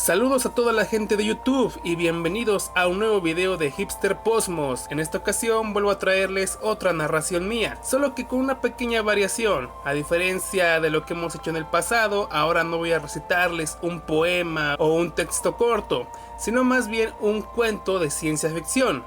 Saludos a toda la gente de YouTube y bienvenidos a un nuevo video de Hipster Posmos. En esta ocasión vuelvo a traerles otra narración mía, solo que con una pequeña variación. A diferencia de lo que hemos hecho en el pasado, ahora no voy a recitarles un poema o un texto corto, sino más bien un cuento de ciencia ficción.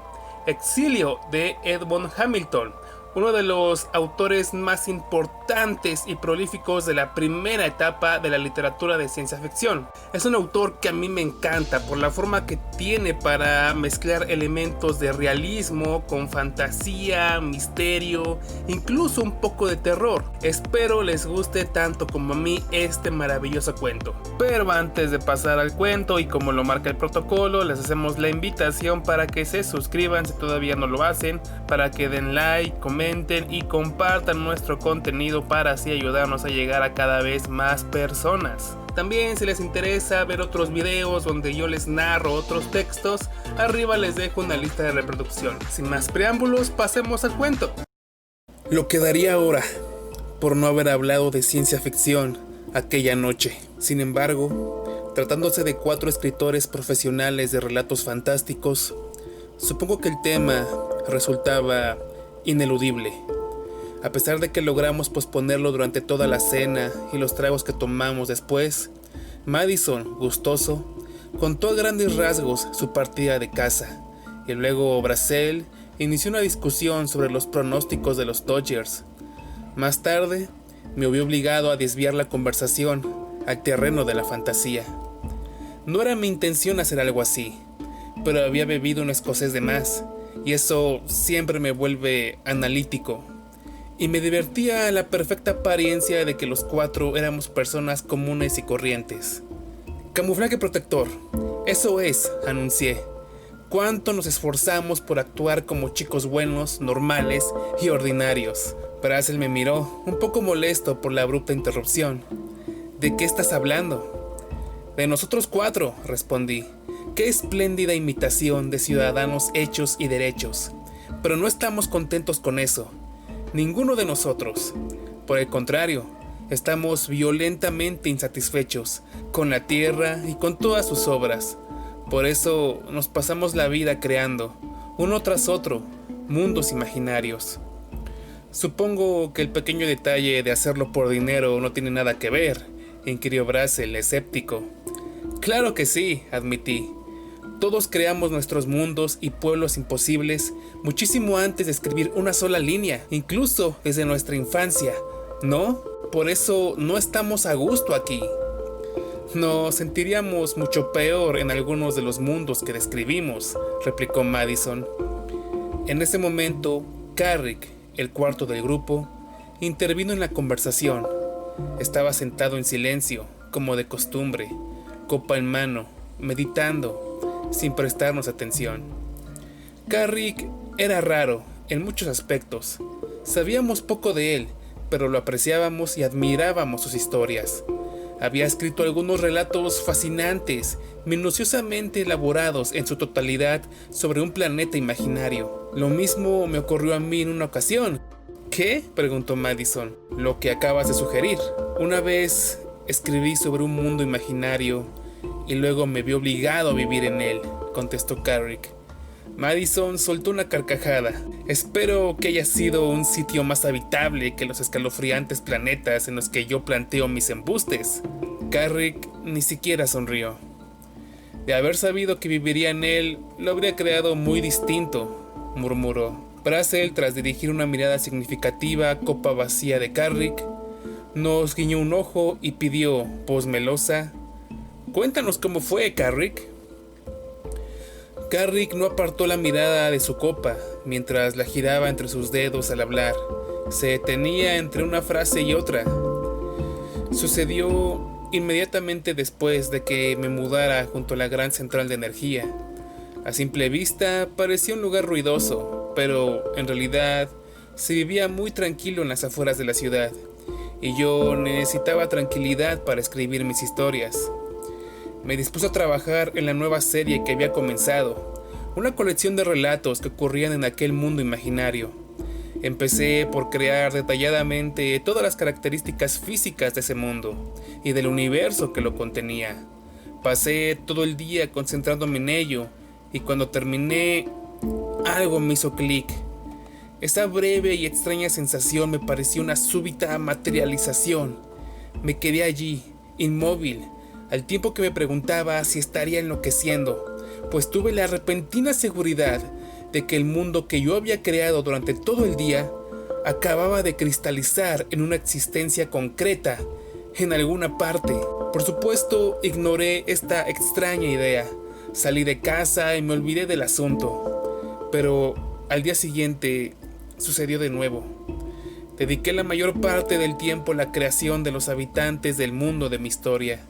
Exilio, de Edmond Hamilton, uno de los autores más importantes y prolíficos de la primera etapa de la literatura de ciencia ficción. Es un autor que a mí me encanta por la forma que tiene para mezclar elementos de realismo con fantasía, misterio, incluso un poco de terror. Espero les guste tanto como a mí este maravilloso cuento. Pero antes de pasar al cuento, y como lo marca el protocolo, les hacemos la invitación para que se suscriban si todavía no lo hacen, para que den like, comenten y compartan nuestro contenido para así ayudarnos a llegar a cada vez más personas. También, si les interesa ver otros videos donde yo les narro otros textos, arriba les dejo una lista de reproducción. Sin más preámbulos, pasemos al cuento. Lo que daría ahora por no haber hablado de ciencia ficción aquella noche. Sin embargo, tratándose de 4 escritores profesionales de relatos fantásticos, supongo que el tema resultaba ineludible. A pesar de que logramos posponerlo durante toda la cena y los tragos que tomamos después, Madison, gustoso, contó a grandes rasgos su partida de caza, y luego Brazel inició una discusión sobre los pronósticos de los Dodgers. Más tarde, me vi obligado a desviar la conversación al terreno de la fantasía. No era mi intención hacer algo así, pero había bebido un escocés de más, y eso siempre me vuelve analítico. Y me divertía la perfecta apariencia de que los 4 éramos personas comunes y corrientes. Camuflaje protector, eso es, anuncié. Cuánto nos esforzamos por actuar como chicos buenos, normales y ordinarios. Brazel me miró, un poco molesto por la abrupta interrupción. ¿De qué estás hablando? De nosotros 4, respondí. Qué espléndida imitación de ciudadanos hechos y derechos. Pero no estamos contentos con eso. Ninguno de nosotros. Por el contrario, estamos violentamente insatisfechos con la tierra y con todas sus obras. Por eso nos pasamos la vida creando, uno tras otro, mundos imaginarios. Supongo que el pequeño detalle de hacerlo por dinero no tiene nada que ver, inquirió Brazel, escéptico. Claro que sí, admití. Todos creamos nuestros mundos y pueblos imposibles muchísimo antes de escribir una sola línea, incluso desde nuestra infancia, ¿no? Por eso no estamos a gusto aquí. Nos sentiríamos mucho peor en algunos de los mundos que describimos, replicó Madison. En ese momento, Carrick, el cuarto del grupo, intervino en la conversación. Estaba sentado en silencio, como de costumbre, copa en mano, meditando, sin prestarnos atención. Carrick era raro en muchos aspectos. Sabíamos poco de él, pero lo apreciábamos y admirábamos sus historias. Había escrito algunos relatos fascinantes, minuciosamente elaborados en su totalidad sobre un planeta imaginario. Lo mismo me ocurrió a mí en una ocasión. ¿Qué?, preguntó Madison. Lo que acabas de sugerir. Una vez escribí sobre un mundo imaginario y luego me vi obligado a vivir en él, contestó Carrick. Madison soltó una carcajada. Espero que haya sido un sitio más habitable que los escalofriantes planetas en los que yo planteo mis embustes. Carrick ni siquiera sonrió. De haber sabido que viviría en él, lo habría creado muy distinto, murmuró. Brazel, tras dirigir una mirada significativa a copa vacía de Carrick, nos guiñó un ojo y pidió, voz melosa: «Cuéntanos cómo fue, Carrick». Carrick no apartó la mirada de su copa mientras la giraba entre sus dedos al hablar. Se detenía entre una frase y otra. Sucedió inmediatamente después de que me mudara junto a la gran central de energía. A simple vista parecía un lugar ruidoso, pero en realidad se vivía muy tranquilo en las afueras de la ciudad, y yo necesitaba tranquilidad para escribir mis historias. Me dispuse a trabajar en la nueva serie que había comenzado, una colección de relatos que ocurrían en aquel mundo imaginario. Empecé por crear detalladamente todas las características físicas de ese mundo y del universo que lo contenía. Pasé todo el día concentrándome en ello y cuando terminé, algo me hizo clic. Esa breve y extraña sensación me pareció una súbita materialización. Me quedé allí, inmóvil, al tiempo que me preguntaba si estaría enloqueciendo, pues tuve la repentina seguridad de que el mundo que yo había creado durante todo el día acababa de cristalizar en una existencia concreta en alguna parte. Por supuesto, ignoré esta extraña idea. Salí de casa y me olvidé del asunto. Pero al día siguiente sucedió de nuevo. Dediqué la mayor parte del tiempo a la creación de los habitantes del mundo de mi historia.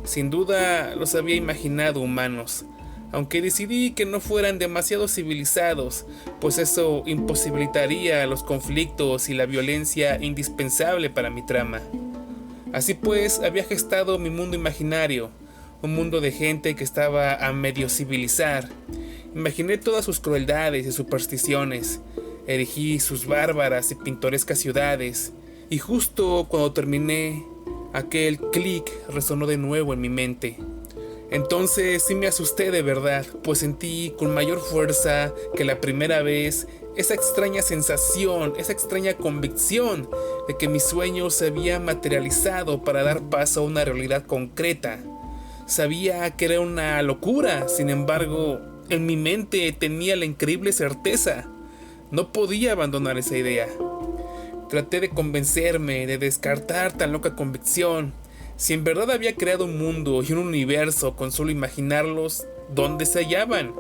Sin duda los había imaginado humanos, aunque decidí que no fueran demasiado civilizados, pues eso imposibilitaría los conflictos y la violencia indispensable para mi trama. Así pues, había gestado mi mundo imaginario, un mundo de gente que estaba a medio civilizar. Imaginé todas sus crueldades y supersticiones, erigí sus bárbaras y pintorescas ciudades, y justo cuando terminé, aquel clic resonó de nuevo en mi mente. Entonces sí me asusté de verdad, pues sentí con mayor fuerza que la primera vez esa extraña sensación, esa extraña convicción de que mi sueño se había materializado para dar paso a una realidad concreta. Sabía que era una locura, sin embargo, en mi mente tenía la increíble certeza. No podía abandonar esa idea. Traté de convencerme, de descartar tan loca convicción. Si en verdad había creado un mundo y un universo con solo imaginarlos, ¿dónde se hallaban?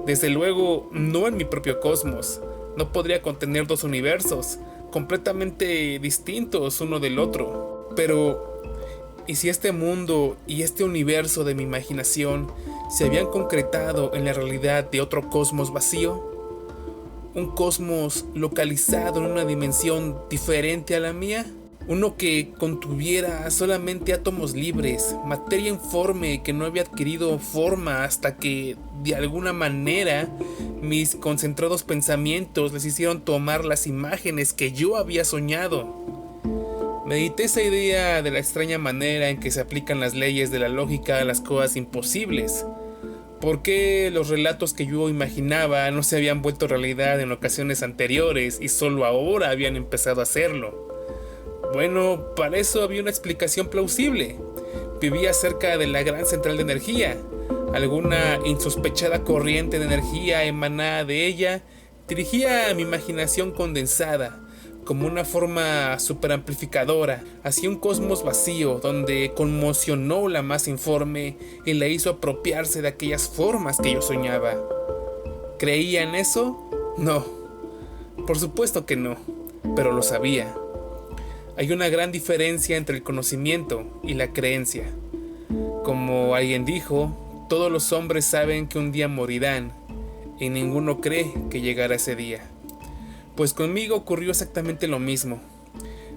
Desde luego, no en mi propio cosmos. No podría contener dos universos, completamente distintos uno del otro. Pero, ¿y si este mundo y este universo de mi imaginación se habían concretado en la realidad de otro cosmos vacío? Un cosmos localizado en una dimensión diferente a la mía. Uno que contuviera solamente átomos libres, materia informe que no había adquirido forma hasta que, de alguna manera, mis concentrados pensamientos les hicieron tomar las imágenes que yo había soñado. Medité esa idea de la extraña manera en que se aplican las leyes de la lógica a las cosas imposibles. ¿Por qué los relatos que yo imaginaba no se habían vuelto realidad en ocasiones anteriores y solo ahora habían empezado a hacerlo? Bueno, para eso había una explicación plausible. Vivía cerca de la gran central de energía. Alguna insospechada corriente de energía emanada de ella dirigía a mi imaginación condensada, como una forma superamplificadora, hacia un cosmos vacío donde conmocionó la masa informe y la hizo apropiarse de aquellas formas que yo soñaba. ¿Creía en eso? No. Por supuesto que no, pero lo sabía. Hay una gran diferencia entre el conocimiento y la creencia. Como alguien dijo, todos los hombres saben que un día morirán, y ninguno cree que llegará ese día. Pues conmigo ocurrió exactamente lo mismo.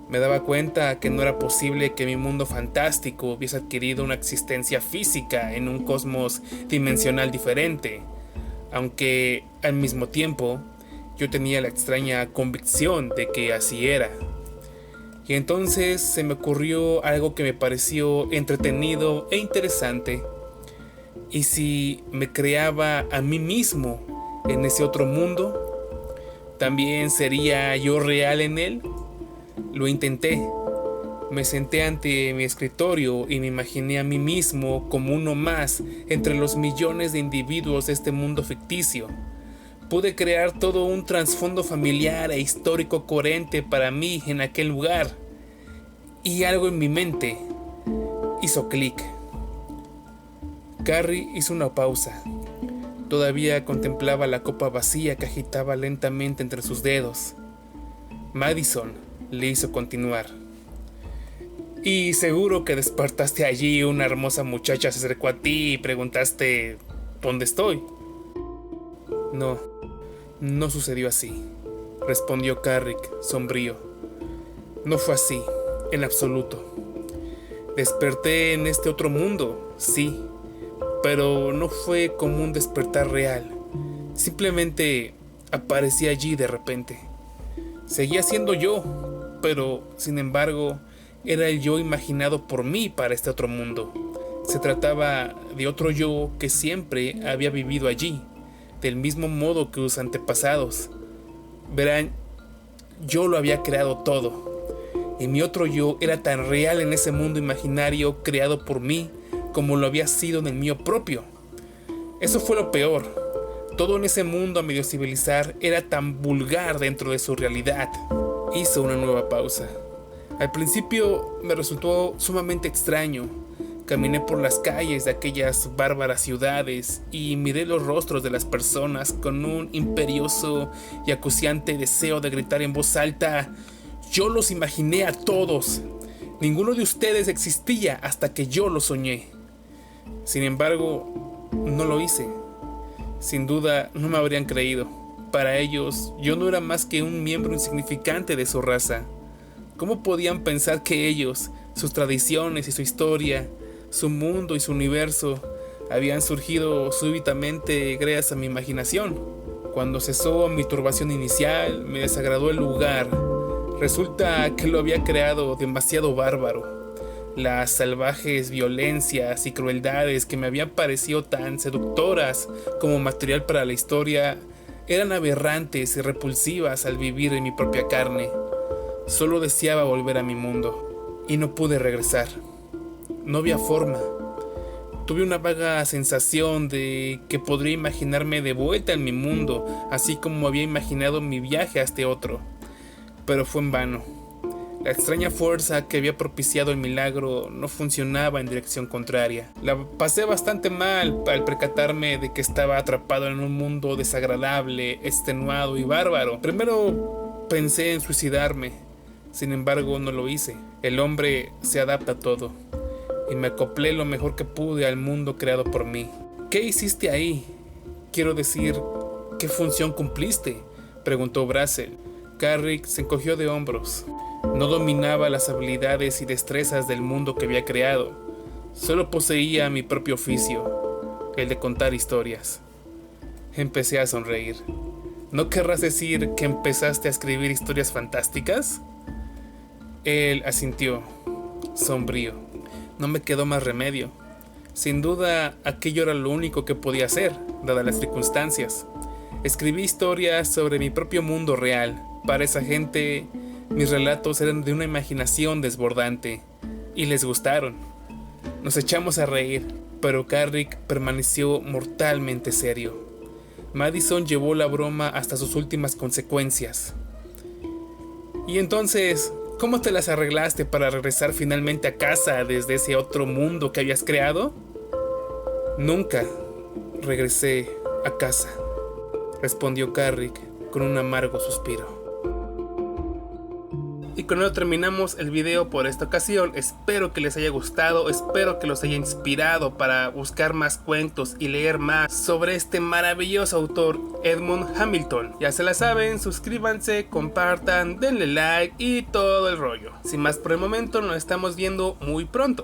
Me daba cuenta que no era posible que mi mundo fantástico hubiese adquirido una existencia física en un cosmos dimensional diferente, aunque al mismo tiempo yo tenía la extraña convicción de que así era. Y entonces se me ocurrió algo que me pareció entretenido e interesante. ¿Y si me creaba a mí mismo en ese otro mundo? ¿También sería yo real en él? Lo intenté. Me senté ante mi escritorio y me imaginé a mí mismo como uno más entre los millones de individuos de este mundo ficticio. Pude crear todo un trasfondo familiar e histórico coherente para mí en aquel lugar. Y algo en mi mente hizo clic. Carrie hizo una pausa. Todavía contemplaba la copa vacía que agitaba lentamente entre sus dedos. Madison le hizo continuar. Y seguro que despertaste allí una hermosa muchacha se acercó a ti y preguntaste ¿dónde estoy? No, no sucedió así, respondió Carrick, sombrío. No fue así, en absoluto. Desperté en este otro mundo, sí, pero no fue como un despertar real. Simplemente aparecí allí de repente. Seguía siendo yo, pero sin embargo era el yo imaginado por mí para este otro mundo. Se trataba de otro yo que siempre había vivido allí, del mismo modo que sus antepasados. Verán, yo lo había creado todo, y mi otro yo era tan real en ese mundo imaginario creado por mí como lo había sido en el mío propio. Eso fue lo peor. Todo en ese mundo a medio civilizar era tan vulgar dentro de su realidad. Hizo una nueva pausa. Al principio me resultó sumamente extraño. Caminé por las calles de aquellas bárbaras ciudades y miré los rostros de las personas con un imperioso y acuciante deseo de gritar en voz alta: yo los imaginé a todos. Ninguno de ustedes existía hasta que yo lo soñé. Sin embargo, no lo hice. Sin duda no me habrían creído. Para ellos, yo no era más que un miembro insignificante de su raza. ¿Cómo podían pensar que ellos, sus tradiciones y su historia, su mundo y su universo, habían surgido súbitamente gracias a mi imaginación? Cuando cesó mi turbación inicial, me desagradó el lugar. Resulta que lo había creado demasiado bárbaro. Las salvajes violencias y crueldades que me habían parecido tan seductoras como material para la historia eran aberrantes y repulsivas al vivir en mi propia carne. Solo deseaba volver a mi mundo y no pude regresar. No había forma. Tuve una vaga sensación de que podría imaginarme de vuelta en mi mundo, así como había imaginado mi viaje a este otro. Pero fue en vano. La extraña fuerza que había propiciado el milagro no funcionaba en dirección contraria. La pasé bastante mal al percatarme de que estaba atrapado en un mundo desagradable, extenuado y bárbaro. Primero pensé en suicidarme, sin embargo no lo hice. El hombre se adapta a todo, y me acoplé lo mejor que pude al mundo creado por mí. ¿Qué hiciste ahí? Quiero decir, ¿qué función cumpliste?, preguntó Brazel. Carrick se encogió de hombros. No dominaba las habilidades y destrezas del mundo que había creado. Solo poseía mi propio oficio, el de contar historias. Empecé a sonreír. ¿No querrás decir que empezaste a escribir historias fantásticas? Él asintió, sombrío. No me quedó más remedio. Sin duda, aquello era lo único que podía hacer, dadas las circunstancias. Escribí historias sobre mi propio mundo real. Para esa gente, mis relatos eran de una imaginación desbordante, y les gustaron. Nos echamos a reír, pero Carrick permaneció mortalmente serio. Madison llevó la broma hasta sus últimas consecuencias. ¿Y entonces, cómo te las arreglaste para regresar finalmente a casa desde ese otro mundo que habías creado? Nunca regresé a casa, respondió Carrick con un amargo suspiro. Y con ello terminamos el video por esta ocasión. Espero que les haya gustado, espero que los haya inspirado para buscar más cuentos y leer más sobre este maravilloso autor Edmund Hamilton. Ya se la saben, suscríbanse, compartan, denle like y todo el rollo. Sin más por el momento, nos estamos viendo muy pronto.